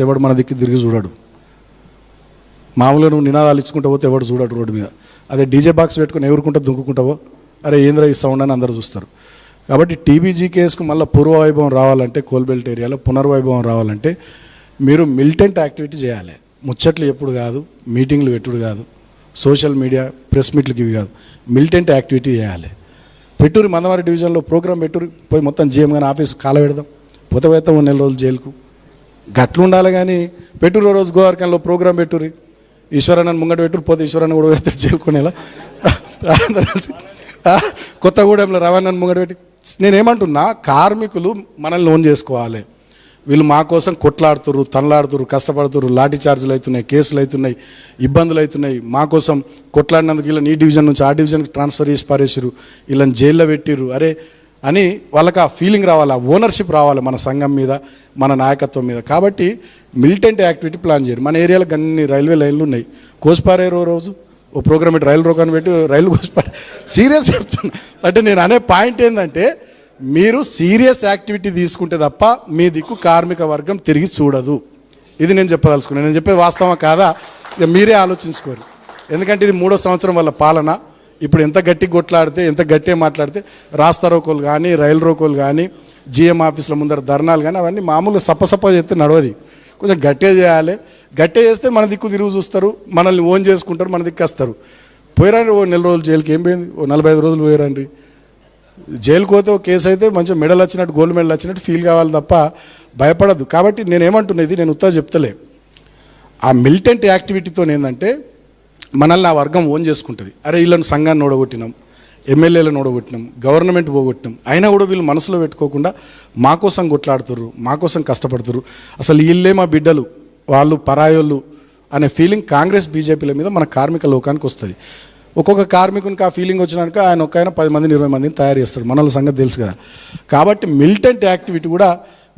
ఎవడు మన దిక్కు తిరిగి చూడాడు. మామూలుగా నువ్వు నినాదాలు ఇచ్చుకుంటూ పోతే ఎవడు చూడాడు రోడ్డు మీద. అదే డీజే బాక్స్ పెట్టుకుని ఎవరుకుంటా దుంకుకుంటావో అరే ఏంద్ర ఈ సౌండ్ అని అందరూ చూస్తారు. కాబట్టి టీబీజీ కేసుకు మళ్ళీ పూర్వవైభవం రావాలంటే కోల్బెల్ట్ ఏరియాలో పునర్వైభవం రావాలంటే మీరు మిలిటెంట్ యాక్టివిటీ చేయాలి. ముచ్చట్లు ఎప్పుడు కాదు, మీటింగ్లు పెట్టుడు కాదు, సోషల్ మీడియా ప్రెస్ మీట్లకి ఇవి కాదు, మిలిటెంట్ యాక్టివిటీ చేయాలి. పెట్టూరి మందమారి డివిజన్లో ప్రోగ్రాం పెట్టూరి పోయి మొత్తం జీఎం కానీ ఆఫీసు కాల పెడదాం, పోతే పోతాం 1 నెల రోజులు జైలుకు. గట్లు ఉండాలి కానీ పెట్టూరు రోజు గోవార్కంలో ప్రోగ్రాం పెట్టుర్రి, ఈశ్వరన్న ముంగట పెట్టురు, పోతే ఈశ్వరన్న కూడా పెడతారు జైలుకునేలా. కొత్తగూడెంలో రవాణాన్ని ముంగట పెట్టి నేనేమంటున్నా, కార్మికులు మనల్ని లోన్ చేసుకోవాలి. వీళ్ళు మా కోసం కొట్లాడుతుర్రు, తనలాడుతుర్రు, కష్టపడుతుర్రు, లాఠీ చార్జీలు అవుతున్నాయి, కేసులు అవుతున్నాయి, ఇబ్బందులు అవుతున్నాయి. మా కోసం కొట్లాడినందుకు వీళ్ళని ఈ డివిజన్ నుంచి ఆ డివిజన్కి ట్రాన్స్ఫర్ చేసి పారేసిరు, వీళ్ళని జైల్లో పెట్టిర్రు అరే అని వాళ్ళకి ఆ ఫీలింగ్ రావాలి, ఆ ఓనర్షిప్ రావాలి మన సంఘం మీద, మన నాయకత్వం మీద. కాబట్టి మిలిటెంట్ యాక్టివిటీ ప్లాన్ చేయరు. మన ఏరియాలో అన్ని రైల్వే లైన్లు ఉన్నాయి. కోసిపారే రోజు ఓ ప్రోగ్రామ్ పెట్టి రైలు రోకాన్ని పెట్టి రైలు కోసిపారే. సీరియస్ చెప్తున్నా. అంటే నేను అనే పాయింట్ ఏంటంటే మీరు సీరియస్ యాక్టివిటీ తీసుకుంటే తప్ప మీ దిక్కు కార్మిక వర్గం తిరిగి చూడదు. ఇది నేను చెప్పదలుచుకున్నాను. నేను చెప్పేది వాస్తవమా కాదా ఇక మీరే ఆలోచించుకోరు. ఎందుకంటే ఇది 3వ సంవత్సరం వల్ల పాలన. ఇప్పుడు ఎంత గట్టి కొట్లాడితే, ఎంత గట్టిగా మాట్లాడితే రాస్తా రోకోలు కానీ, రైలు రోకోలు కానీ, జిఎం ఆఫీసుల ముందర ధర్నాలు కానీ అవన్నీ మామూలుగా సప్ప చేస్తే నడవది. కొంచెం గట్టిగా చేయాలి. గట్టిగా చేస్తే మన దిక్కు తిరుగు చూస్తారు, మనల్ని ఓన్ చేసుకుంటారు, మన దిక్కు వస్తారు. పోయిరండి ఓ 1 నెల రోజులు జైలుకి, ఏం పోయింది, ఓ 45 రోజులు పోయారండి. జైలుకు పోతే ఓ కేసు అయితే మంచిగా మెడల్ వచ్చినట్టు, గోల్డ్ మెడల్ వచ్చినట్టు ఫీల్ కావాలి తప్ప భయపడద్దు. కాబట్టి నేనేమంటున్నది, నేను ఉత్తగా చెప్తలే, ఆ మిలిటెంట్ యాక్టివిటీతో ఏంటంటే మనల్ని ఆ వర్గం ఓన్ చేసుకుంటుంది. అరే వీళ్ళని సంఘాన్ని ఓడగొట్టినాం, ఎమ్మెల్యేలను ఓడగొట్టినాం, గవర్నమెంట్ పోగొట్టినాం, అయినా కూడా వీళ్ళు మనసులో పెట్టుకోకుండా మా కోసం కొట్లాడుతుర్రు, మా కోసం కష్టపడుతుర్రు, అసలు వీళ్ళే మా బిడ్డలు, వాళ్ళు పరాయోళ్ళు అనే ఫీలింగ్ కాంగ్రెస్ బీజేపీల మీద మన కార్మిక లోకానికి వస్తుంది. ఒక్కొక్క కార్మికునికి ఆ ఫీలింగ్ వచ్చినాక ఆయన ఒక్కైనా 10 మందిని 20 మందిని తయారు చేస్తాడు. మన సంగతి తెలుసు కదా. కాబట్టి మిలిటెంట్ యాక్టివిటీ కూడా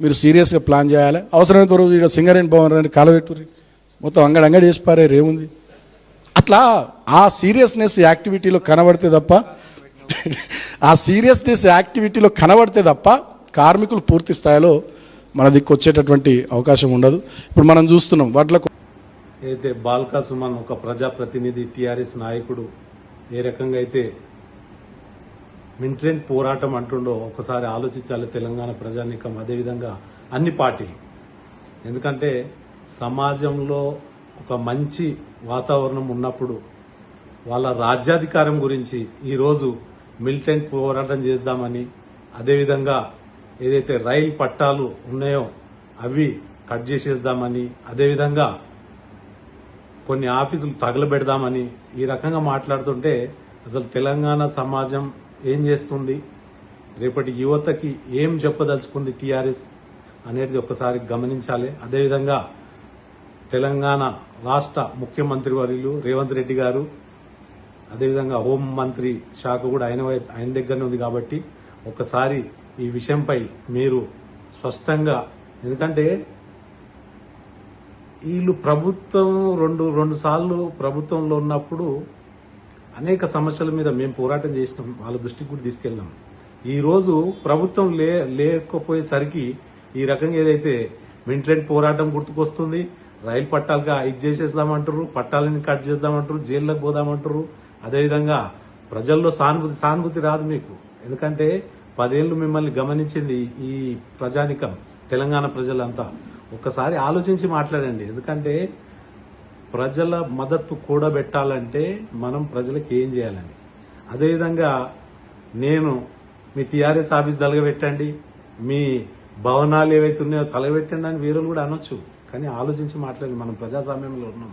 మీరు సీరియస్గా ప్లాన్ చేయాలి. అవసరమైనంత రోజు ఇక్కడ సింగరేణి భవన్ అని కాలబెట్టుర్రి, మొత్తం అంగడి వేసిపారే ఏముంది. అట్లా ఆ సీరియస్నెస్ యాక్టివిటీలో కనబడితే తప్ప కార్మికులు పూర్తి స్థాయిలో మన దిక్కు వచ్చేటటువంటి అవకాశం ఉండదు. ఇప్పుడు మనం చూస్తున్నాం వాటిలో అయితే బాల్కా సుమన్ ఒక ప్రజాప్రతినిధి, టీఆర్ఎస్ నాయకుడు ఏ రకంగా అయితే మిలిటెంట్ పోరాటం అంటుండో ఒకసారి ఆలోచించాలి తెలంగాణ ప్రజానీకం, అదేవిధంగా అన్ని పార్టీలు. ఎందుకంటే సమాజంలో ఒక మంచి వాతావరణం ఉన్నప్పుడు వాళ్ళ రాజ్యాధికారం గురించి ఈరోజు మిలిటెంట్ పోరాటం చేద్దామని, అదేవిధంగా ఏదైతే రైలు పట్టాలు ఉన్నాయో అవి కట్ చేసేద్దామని, అదేవిధంగా కొన్ని ఆఫీసులు తగలబెడదామని ఈ రకంగా మాట్లాడుతుంటే అసలు తెలంగాణ సమాజం ఏం చేస్తుంది, రేపటి యువతకి ఏం చెప్పదలుచుకుంది టీఆర్ఎస్ అనేది ఒకసారి గమనించాలి. అదేవిధంగా తెలంగాణ రాష్ట్ర ముఖ్యమంత్రి వర్యులు రేవంత్ రెడ్డి గారు, అదేవిధంగా హోంమంత్రి శాఖ కూడా ఆయన దగ్గరనే ఉంది. కాబట్టి ఒకసారి ఈ విషయంపై మీరు స్పష్టంగా, ఎందుకంటే వీళ్ళు ప్రభుత్వం రెండు సార్లు ప్రభుత్వంలో ఉన్నప్పుడు అనేక సమస్యల మీద మేము పోరాటం చేసినాం, వాళ్ళ దృష్టికి కూడా తీసుకెళ్ళినాం. ఈ రోజు ప్రభుత్వం లేకపోయేసరికి ఈ రకంగా ఏదైతే మిలిటెంట్ పోరాటం గుర్తుకొస్తుంది. రైలు పట్టాలుగా ఇది చేసేద్దామంటారు, పట్టాలని కట్ చేద్దామంటారు, జైల్లోకి పోదామంటారు. అదేవిధంగా ప్రజల్లో సానుభూతి రాదు మీకు. ఎందుకంటే 10 ఏళ్లు మిమ్మల్ని గమనించింది ఈ ప్రజానికం, తెలంగాణ ప్రజలంతా. ఒక్కసారి ఆలోచించి మాట్లాడండి. ఎందుకంటే ప్రజల మద్దతు కూడబెట్టాలంటే మనం ప్రజలకు ఏం చేయాలని. అదేవిధంగా నేను మీ టీఆర్ఎస్ ఆఫీస్ తలగబెట్టండి, మీ భవనాలు ఏవైతే ఉన్నాయో తలగబెట్టండి అని వీరులు కూడా అనొచ్చు. కానీ ఆలోచించి మాట్లాడండి. మనం ప్రజాస్వామ్యంలో ఉన్నాం.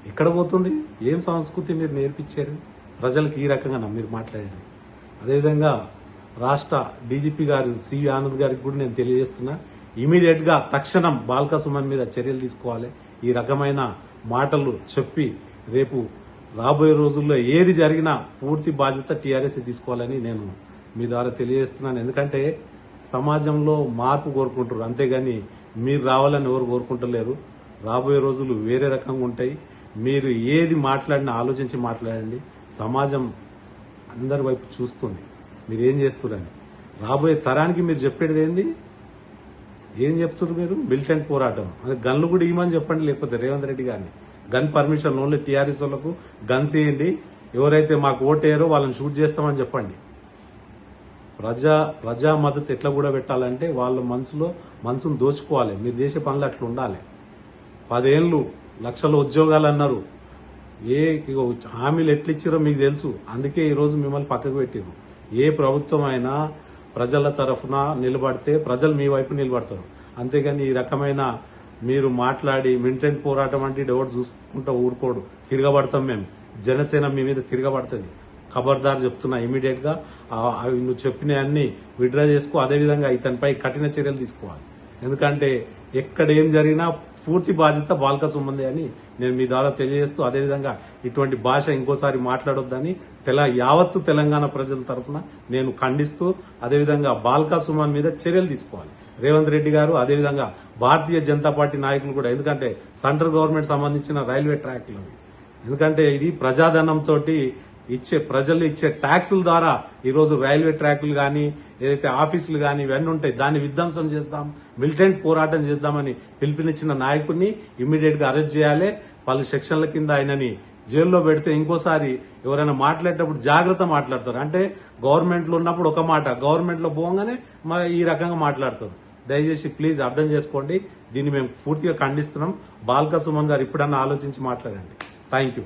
ఎక్కడ పోతుంది, ఏం సంస్కృతి మీరు నేర్పించారు ప్రజలకు, ఈ రకంగా మీరు మాట్లాడండి. అదేవిధంగా రాష్ట్ర డీజీపీ గారు సివి ఆనంద్ గారికి కూడా నేను తెలియజేస్తున్నా, ఇమీడియట్ గా తక్షణం బాల్కా సుమన్ మీద చర్యలు తీసుకోవాలి. ఈ రకమైన మాటలు చెప్పి రేపు రాబోయే రోజుల్లో ఏది జరిగినా పూర్తి బాధ్యత టీఆర్ఎస్ తీసుకోవాలని నేను మీ ద్వారా తెలియజేస్తున్నాను. ఎందుకంటే సమాజంలో మార్పు కోరుకుంటారు, అంతేగాని మీరు రావాలని ఎవరు కోరుకుంటలేరు. రాబోయే రోజులు వేరే రకంగా ఉంటాయి. మీరు ఏది మాట్లాడినా ఆలోచించి మాట్లాడండి. సమాజం అందరి వైపు చూస్తుంది మీరు ఏం చేస్తున్నారని. రాబోయే తరానికి మీరు చెప్పేది ఏంది, ఏం చెప్తున్నారు మీరు? మిలిటెంట్ పోరాటం అది గన్లు కూడా ఇవ్వమని చెప్పండి, లేకపోతే రేవంత్ రెడ్డి గారిని గన్ పర్మిషన్ ఓన్లీ టీఆర్ఎస్ వాళ్ళకు గన్స్ ఇవ్వండి, ఎవరైతే మాకు ఓటేయరో వాళ్ళని షూట్ చేస్తామని చెప్పండి. ప్రజా మద్దతు ఎట్లా కూడా పెట్టాలంటే వాళ్ళ మనసును దోచుకోవాలి. మీరు చేసే పనులు అట్లా ఉండాలి. 10 ఏళ్ళు లక్షల ఉద్యోగాలు అన్నారు, ఇగో హామీలు ఎట్లిచ్చారో మీకు తెలుసు. అందుకే ఈ రోజు మిమ్మల్ని పక్కకు పెట్టారు. ఏ ప్రభుత్వం అయినా ప్రజల తరఫున నిలబడితే ప్రజలు మీ వైపు నిలబడతారు. అంతేగాని ఈ రకమైన మీరు మాట్లాడి మిలిటెంట్ పోరాటం అంటే ఎవరు చూసుకుంటా ఊరుకోడు, తిరగబడతాం మేము. జనసేన మీ మీద తిరగబడుతుంది. ఖబర్దార్ చెప్తున్నా, ఇమీడియట్ గా అవి నువ్వు చెప్పిన అన్ని విత్డ్రా చేసుకో. అదేవిధంగా ఇతనిపై కఠిన చర్యలు తీసుకోవాలి. ఎందుకంటే ఎక్కడ ఏం జరిగినా పూర్తి బాధ్యత బాల్క సుమంది అని నేను మీ ద్వారా తెలియజేస్తూ, అదేవిధంగా ఇటువంటి భాష ఇంకోసారి మాట్లాడొద్దని యావత్తు తెలంగాణ ప్రజల తరఫున నేను ఖండిస్తూ, అదేవిధంగా బాల్క సుమన్ మీద చర్యలు తీసుకోవాలి రేవంత్ రెడ్డి గారు, అదేవిధంగా భారతీయ జనతా పార్టీ నాయకులు కూడా. ఎందుకంటే సెంట్రల్ గవర్నమెంట్ సంబంధించిన రైల్వే ట్రాక్లు, ఎందుకంటే ఇది ప్రజాధనంతో ప్రజలు ఇచ్చే ట్యాక్సుల ద్వారా ఈ రోజు రైల్వే ట్రాక్లు గాని, ఏదైతే ఆఫీసులు గాని ఇవన్నీ ఉంటాయి, దాన్ని విధ్వంసం చేద్దాం, మిలిటెంట్ పోరాటం చేద్దామని పిలుపునిచ్చిన నాయకుడిని ఇమ్మీడియట్ గా అరెస్ట్ చేయాలి. పలు సెక్షన్ల కింద ఆయనని జైల్లో పెడితే ఇంకోసారి ఎవరైనా మాట్లాడేటప్పుడు జాగ్రత్త మాట్లాడతారు. అంటే గవర్నమెంట్ లో ఉన్నప్పుడు ఒక మాట, గవర్నమెంట్ లో పోగానే ఈ రకంగా మాట్లాడతారు. దయచేసి ప్లీజ్ అర్థం చేసుకోండి. దీన్ని మేము పూర్తిగా ఖండిస్తున్నాం. బాల్క సుమన్ గారు ఇప్పుడన్నా ఆలోచించి మాట్లాడండి. Thank you.